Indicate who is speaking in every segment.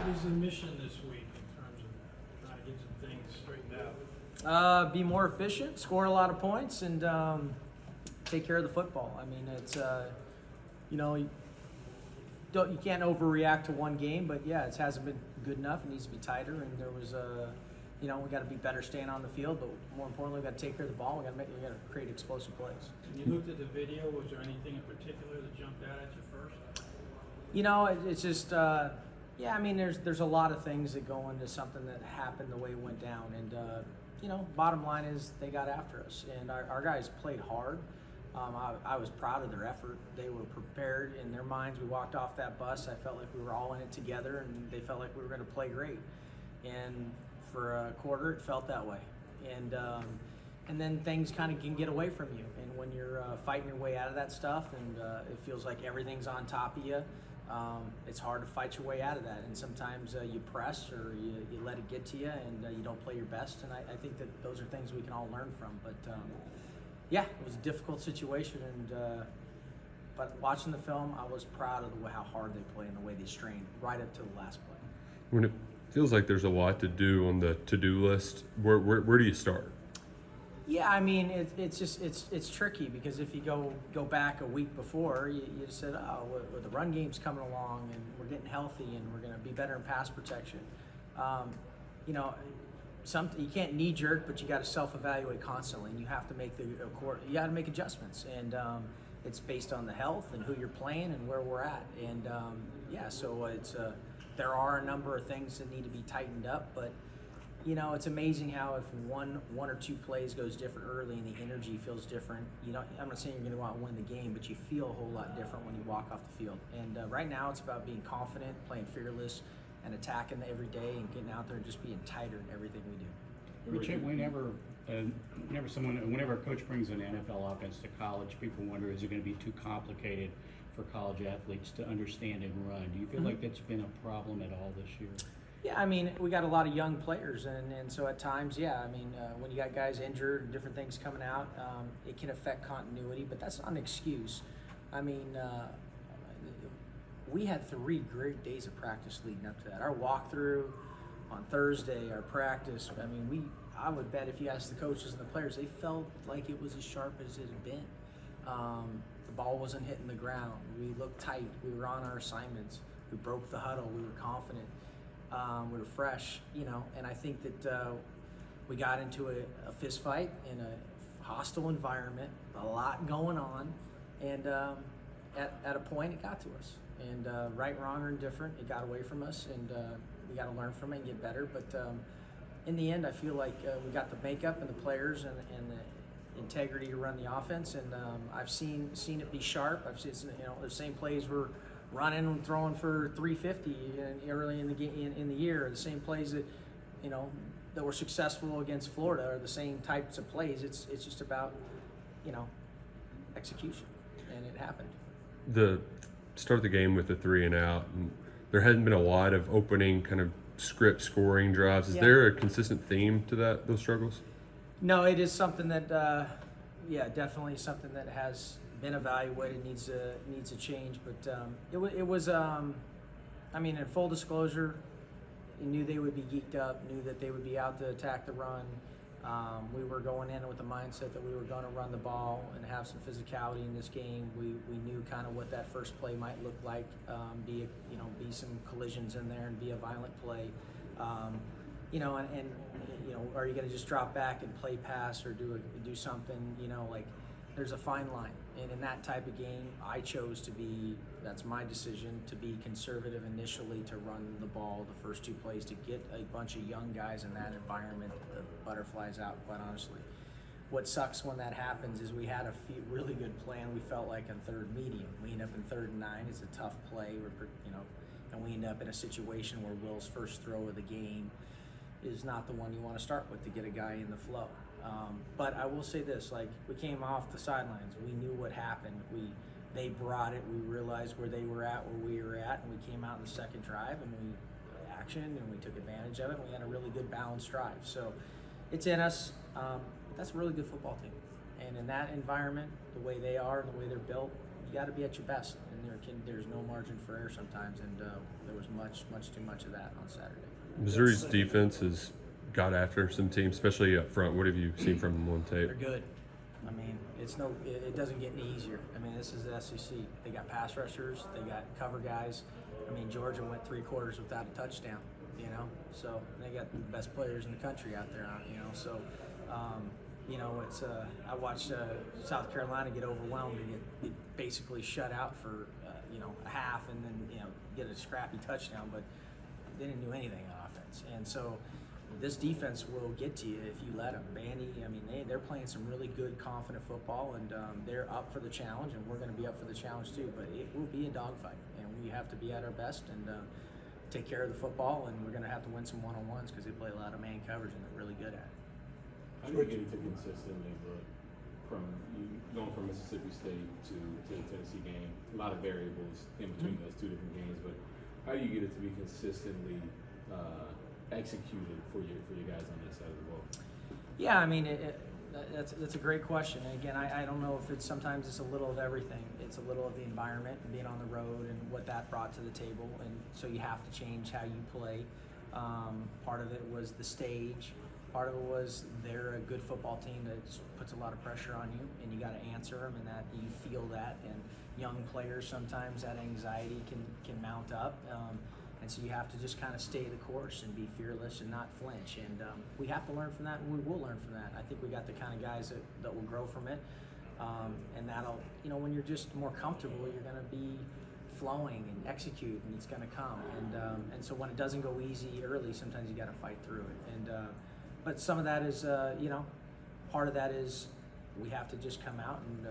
Speaker 1: was the mission this week in terms of trying to get some things straightened out?
Speaker 2: Be more efficient, score a lot of points, and take care of the football. I mean, it's you can't overreact to one game, but yeah, it hasn't been good enough. It needs to be tighter, and there was we got to be better staying on the field, but more importantly, we got to take care of the ball. We got to create explosive plays.
Speaker 1: When you looked at the video, was there anything in particular that jumped out at you first?
Speaker 2: It's just I mean, there's a lot of things that go into something that happened the way it went down, and bottom line is they got after us, and our guys played hard. I was proud of their effort. They were prepared in their minds. We walked off that bus. I felt like we were all in it together, and they felt like we were going to play great. And for a quarter, it felt that way. And then things kind of can get away from you. And when you're fighting your way out of that stuff, and it feels like everything's on top of you, it's hard to fight your way out of that. And sometimes you press or you let it get to you, and you don't play your best. And I think that those are things we can all learn from. But yeah, it was a difficult situation, but watching the film, I was proud of how hard they play and the way they strained right up to the last play.
Speaker 3: When it feels like there's a lot to do on the to-do list, where do you start?
Speaker 2: Yeah, I mean, it's tricky because if you go back a week before, you said, oh, well, the run game's coming along and we're getting healthy and we're going to be better in pass protection. You can't knee jerk, but you got to self-evaluate constantly, and you have to make adjustments, and it's based on the health and who you're playing and where we're at, and so it's there are a number of things that need to be tightened up, but it's amazing how if one or two plays goes different early and the energy feels different. I'm not saying you're going to go out and win the game, but you feel a whole lot different when you walk off the field. And right now, it's about being confident, playing fearless, and attacking every day and getting out there and just being tighter in everything we do.
Speaker 4: Rich, whenever a coach brings an NFL offense to college, people wonder, is it going to be too complicated for college athletes to understand and run? Do you feel like that's been a problem at all this year?
Speaker 2: Yeah, I mean, we got a lot of young players, and so at times, when you got guys injured and different things coming out, it can affect continuity, but that's not an excuse. I mean, we had 3 great days of practice leading up to that. Our walkthrough on Thursday, our practice, I would bet if you asked the coaches and the players, they felt like it was as sharp as it had been. The ball wasn't hitting the ground. We looked tight. We were on our assignments. We broke the huddle. We were confident. We were fresh, and I think that we got into a fist fight in a hostile environment, a lot going on, and at a point it got to us. And right, wrong, or indifferent, it got away from us, and we got to learn from it and get better. But in the end, I feel like we got the makeup and the players and the integrity to run the offense, and I've seen it be sharp. I've seen the same plays we're running and throwing for 350 early in the year. The same plays that that were successful against Florida are the same types of plays. It's just about execution, and it happened.
Speaker 3: The start the game with the 3 and out, and there hadn't been a lot of opening kind of script scoring drives. Is there a consistent theme to those struggles? No,
Speaker 2: it is something that definitely something that has been evaluated, needs to change, but it was in full disclosure, you knew they would be geeked up, knew that they would be out to attack the run. We were going in with the mindset that we were going to run the ball and have some physicality in this game. We knew kind of what that first play might look like, be some collisions in there and be a violent play. Are you going to just drop back and play pass or do something, there's a fine line. And in that type of game, I chose that's my decision, to be conservative initially, to run the ball the first 2 plays, to get a bunch of young guys in that environment, the butterflies out, quite honestly. What sucks when that happens is we had a really good plan, we felt like, on third medium. We end up in 3rd and 9, it's a tough play, and we end up in a situation where Will's first throw of the game is not the one you want to start with to get a guy in the flow. But I will say this, we came off the sidelines, we knew what happened, they brought it, we realized where they were at, where we were at, and we came out in the second drive and we action and we took advantage of it, and we had a really good balanced drive. So it's in us. That's a really good football team, and in that environment, the way they are, the way they're built, got to be at your best, and there's no margin for error sometimes, and there was much too much of that on Saturday.
Speaker 3: Missouri's defense has got after some teams, especially up front. What have you seen from them on tape?
Speaker 2: They're good. I mean, it doesn't get any easier. I mean, this is the SEC. They got pass rushers, they got cover guys. I mean, Georgia went 3 quarters without a touchdown, you know. So they got the best players in the country out there, you know. So, you know, it's I watched South Carolina get overwhelmed and get basically shut out for you know, a half, and then, you know, get a scrappy touchdown, but they didn't do anything on offense. And so this defense will get to you if you let them. Vandy, I mean, they're playing some really good, confident football, and they're up for the challenge, and we're going to be up for the challenge too. But it will be a dogfight, and we have to be at our best and take care of the football, and we're going to have to win some one-on-ones because they play a lot of man coverage, and they're really good at it.
Speaker 5: How do you get it to consistently, but from going from Mississippi State to the Tennessee game, a lot of variables in between those 2 different games, but how do you get it to be consistently executed for your guys on that side of the ball?
Speaker 2: Yeah, I mean, that's a great question. And again, I don't know if sometimes it's a little of everything. It's a little of the environment, being on the road, and what that brought to the table. And so you have to change how you play. Part of it was the stage. Part of it was they're a good football team that puts a lot of pressure on you, and you got to answer them, and that you feel that. And young players, sometimes that anxiety can mount up. And so you have to just kind of stay the course and be fearless and not flinch. And we have to learn from that, and we will learn from that. I think we got the kind of guys that will grow from it. And that'll, you know, when you're just more comfortable, you're going to be flowing and execute, and it's going to come. And so when it doesn't go easy early, sometimes you got to fight through it. And but some of that is, you know, part of that is we have to just come out and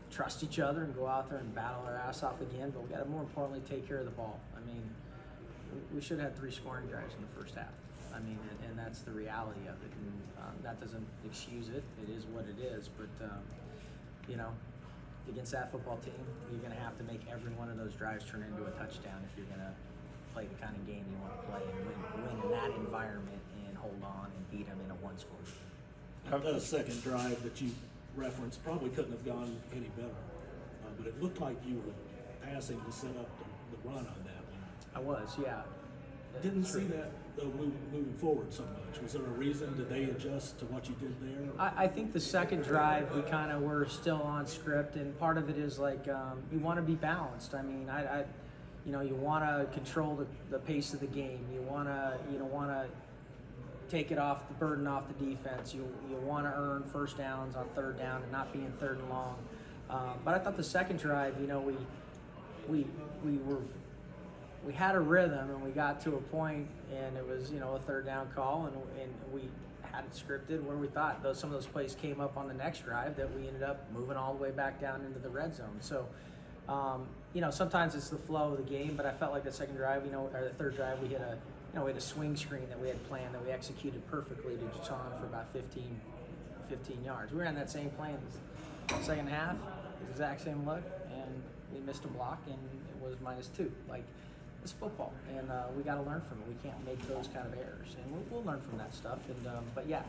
Speaker 2: trust each other and go out there and battle our ass off again. But we got to, more importantly, take care of the ball. I mean, we should have 3 scoring drives in the first half. I mean, and that's the reality of it. And that doesn't excuse it. It is what it is. But, you know, against that football team, you're going to have to make every one of those drives turn into a touchdown if you're going to play the kind of game you want to play and win in that environment and hold on and beat them in a 1-score.
Speaker 6: That second drive that you referenced probably couldn't have gone any better, but it looked like you were passing to set up the run on that one.
Speaker 2: I was, yeah.
Speaker 6: Didn't see that though moving forward so much. Was there a reason? Did they adjust to what you did there?
Speaker 2: I think the second drive we kind of were still on script, and part of it is like you want to be balanced. I mean, you know, you want to control the pace of the game. You want to take it off the burden off the defense. You want to earn first downs on third down and not be in 3rd and long. But I thought the second drive, you know, we had a rhythm, and we got to a point, and it was, you know, a 3rd down call, and we had it scripted where we thought some of those plays came up on the next drive that we ended up moving all the way back down into the red zone. So, you know, sometimes it's the flow of the game, but I felt like the second drive, you know, or the 3rd drive, we had a swing screen that we had planned that we executed perfectly to Jaton for about 15 yards. We ran that same play in the second half, the exact same look, and we missed a block, and it was -2. Like, it's football, and we got to learn from it. We can't make those kind of errors, and we'll learn from that stuff. And but yeah,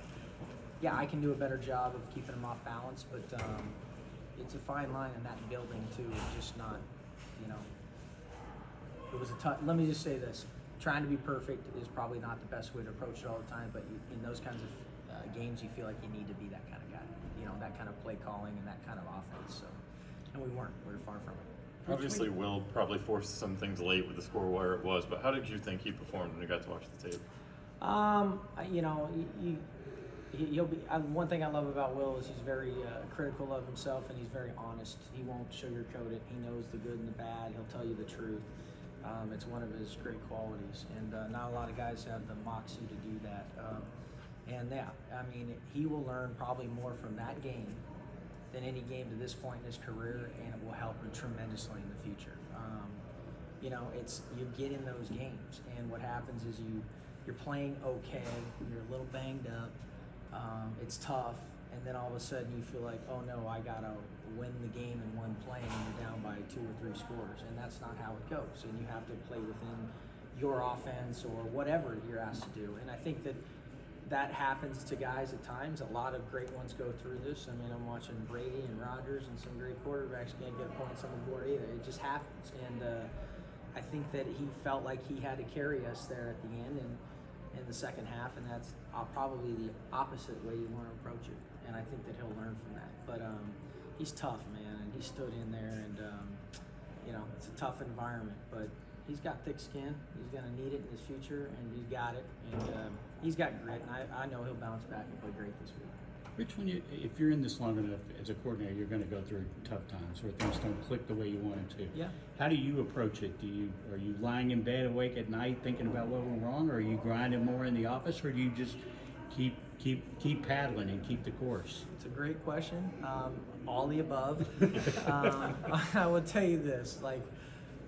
Speaker 2: I can do a better job of keeping them off balance, but it's a fine line in that building too. Just not, you know, it was a tough. Let me just say this: trying to be perfect is probably not the best way to approach it all the time. But in those kinds of games, you feel like you need to be that kind of guy. You know, that kind of play calling and that kind of offense. So, and we weren't. We were far from it.
Speaker 7: Obviously, Will probably forced some things late with the score where it was, but how did you think he performed when you got to watch the tape?
Speaker 2: You know, he'll be. One thing I love about Will is he's very critical of himself, and he's very honest. He won't sugarcoat it. He knows the good and the bad. He'll tell you the truth. It's one of his great qualities, and not a lot of guys have the moxie to do that. And yeah, I mean, he will learn probably more from that game than any game to this point in his career, and it will help him tremendously in the future. You know, you get in those games, and what happens is you're playing okay, you're a little banged up, it's tough, and then all of a sudden you feel like, oh no, I gotta win the game in one play, and you're down by 2 or 3 scores, and that's not how it goes. And you have to play within your offense or whatever you're asked to do. And I think that that happens to guys at times. A lot of great ones go through this. I mean, I'm watching Brady and Rodgers and some great quarterbacks can't get points on the board either. It just happens. And I think that he felt like he had to carry us there at the end and in the second half, and that's probably the opposite way you want to approach it. And I think that he'll learn from that. But he's tough, man, and he stood in there, and you know, it's a tough environment, but he's got thick skin. He's going to need it in his future, and he's got it. And he's got grit, and I know he'll bounce back and play great this week.
Speaker 4: Rich, if you're in this long enough as a coordinator, you're going to go through tough times where things don't click the way you want them to.
Speaker 2: Yeah.
Speaker 4: How do you approach it? Are you lying in bed awake at night thinking about what went wrong, or are you grinding more in the office, or do you just keep paddling and keep the course?
Speaker 2: It's a great question. All the above. I will tell you this, like,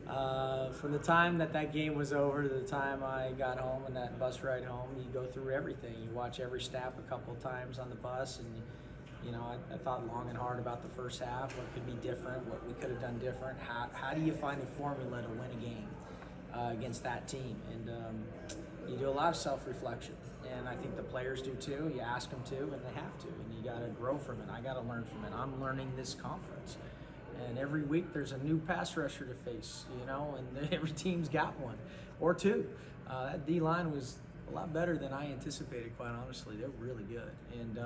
Speaker 2: from the time that game was over to the time I got home and that bus ride home, you go through everything. You watch every snap a couple of times on the bus, and you know, I thought long and hard about the first half, what could be different, what we could have done different. How do you find a formula to win a game against that team? And you do a lot of self-reflection, and I think the players do too. You ask them to, and they have to, and you got to grow from it. I got to learn from it. I'm learning this conference. And every week there's a new pass rusher to face, you know, and every team's got one or two. That D-line was a lot better than I anticipated, quite honestly. They're really good. And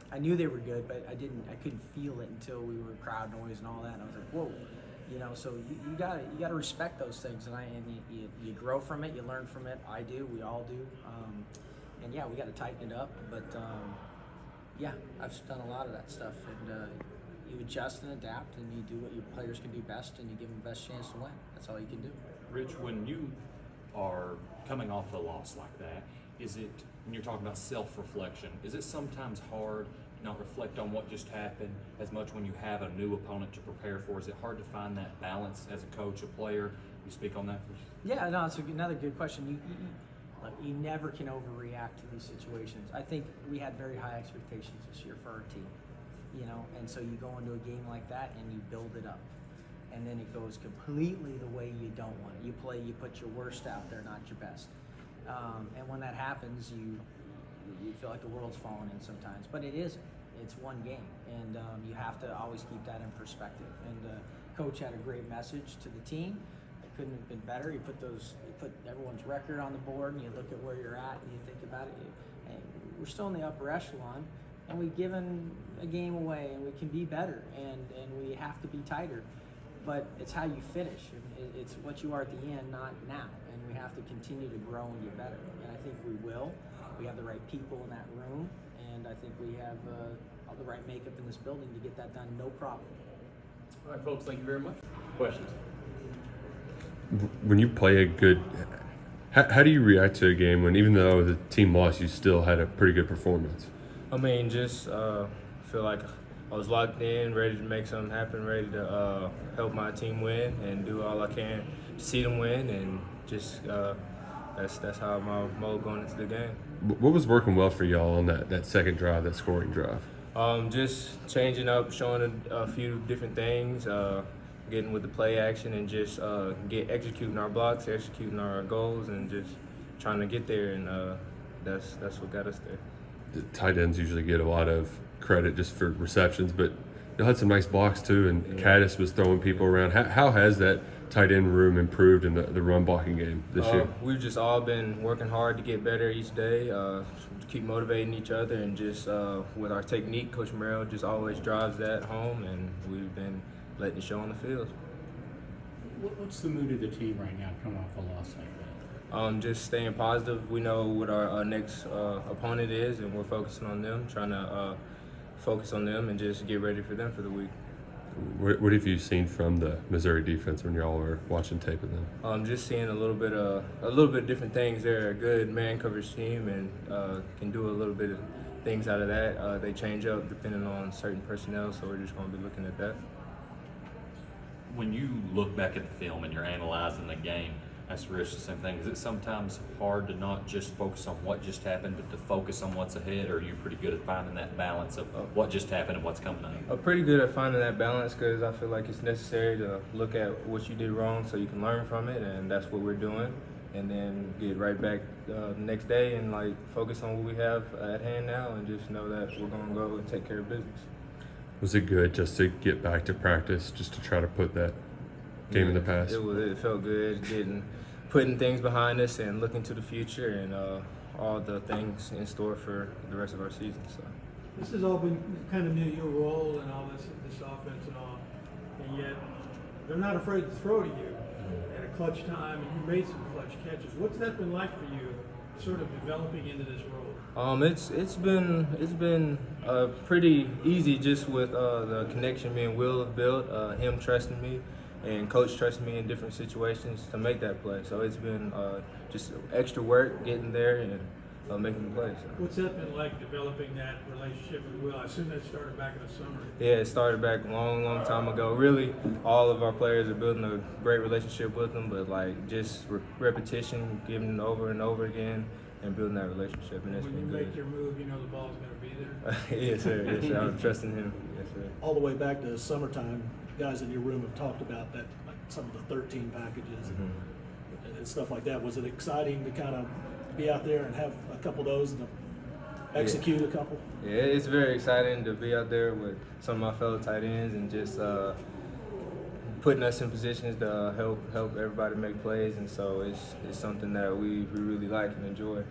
Speaker 2: I knew they were good, but I couldn't feel it until we were crowd noise and all that. And I was like, whoa, you know, so you gotta respect those things. And you grow from it, you learn from it. I do, we all do. And yeah, we got to tighten it up. But yeah, I've done a lot of that stuff. And you adjust and adapt, and you do what your players can do best, and you give them the best chance to win. That's all you can do.
Speaker 8: Rich, when you are coming off a loss like that, is it, when you're talking about self-reflection, is it sometimes hard to not reflect on what just happened as much when you have a new opponent to prepare for? Is it hard to find that balance as a coach, a player? You speak on that first?
Speaker 2: Yeah, no, it's another good question. You never can overreact to these situations. I think we had very high expectations this year for our team. You know, and so you go into a game like that and you build it up, and then it goes completely the way you don't want it. You put your worst out there, not your best. And when that happens, you feel like the world's falling in sometimes, but it isn't. It's one game, and you have to always keep that in perspective. And coach had a great message to the team. It couldn't have been better. You put everyone's record on the board, and you look at where you're at, and you think about it. And we're still in the upper echelon. And we've given a game away, and we can be better, and we have to be tighter. But it's how you finish. It's what you are at the end, not now. And we have to continue to grow and get better. And I think we will. We have the right people in that room, and I think we have all the right makeup in this building to get that done, no problem.
Speaker 7: All right, folks, thank you very much. Questions?
Speaker 3: When you play a good, how do you react to a game when, even though the team lost, you still had a pretty good performance?
Speaker 9: I mean, just feel like I was locked in, ready to make something happen, ready to help my team win and do all I can to see them win, and just that's how my mode going into the game.
Speaker 3: What was working well for y'all on that second drive, that scoring drive?
Speaker 9: Just changing up, showing a few different things, getting with the play action, and just executing our blocks, executing our goals, and just trying to get there, and that's what got us there.
Speaker 3: The tight ends usually get a lot of credit just for receptions, but you had some nice blocks too, and Caddis was throwing people around. How has that tight end room improved in the run blocking game this year?
Speaker 9: We've just all been working hard to get better each day, keep motivating each other, and just with our technique, Coach Merrill just always drives that home, and we've been letting it show on the field.
Speaker 4: What's the mood of the team right now coming off a loss like that?
Speaker 9: Just staying positive. We know what our next opponent is, and we're focusing on them, trying to focus on them and just get ready for them for the week.
Speaker 3: What have you seen from the Missouri defense when y'all were watching tape of them?
Speaker 9: Just seeing a little bit different things. They're a good man coverage team, and can do a little bit of things out of that. They change up depending on certain personnel, so we're just going to be looking at that.
Speaker 8: When you look back at the film and you're analyzing the game, that's Rich, the same thing. Is it sometimes hard to not just focus on what just happened, but to focus on what's ahead? Or are you pretty good at finding that balance of what just happened and what's coming up?
Speaker 9: I'm pretty good at finding that balance, because I feel like it's necessary to look at what you did wrong so you can learn from it, and that's what we're doing. and then get right back the next day and like focus on what we have at hand now, and just know that we're gonna go and take care of business.
Speaker 3: Was it good just to get back to practice, just to try to put that game in the past?
Speaker 9: It felt good putting things behind us and looking to the future and all the things in store for the rest of our season. So.
Speaker 1: This has all been kind of new, your role and all this offense and all, and yet they're not afraid to throw to you at a clutch time, and you made some clutch catches. What's that been like for you, sort of developing into this role?
Speaker 9: It's been pretty easy just with the connection me and Will have built, him trusting me, and Coach trusting me in different situations to make that play. So it's been just extra work getting there and making the plays. So.
Speaker 1: What's that been like, developing that relationship with Will? I assume that started back in the summer.
Speaker 9: Yeah, it started back a long time ago. Really, all of our players are building a great relationship with them, but like just repetition, giving it over and over again, and building that relationship, and it's
Speaker 1: When
Speaker 9: been
Speaker 1: you
Speaker 9: good.
Speaker 1: make your move, you know the ball's going to be there.
Speaker 9: Yes, sir. Yes, sir. I'm trusting him. Yes, sir.
Speaker 6: All the way back to summertime, guys in your room have talked about that, like some of the 13 packages and stuff like that. Was it exciting to kind of be out there and have a couple of those and execute a couple?
Speaker 9: Yeah, it's very exciting to be out there with some of my fellow tight ends and just putting us in positions to help everybody make plays, and so it's something that we really like and enjoy.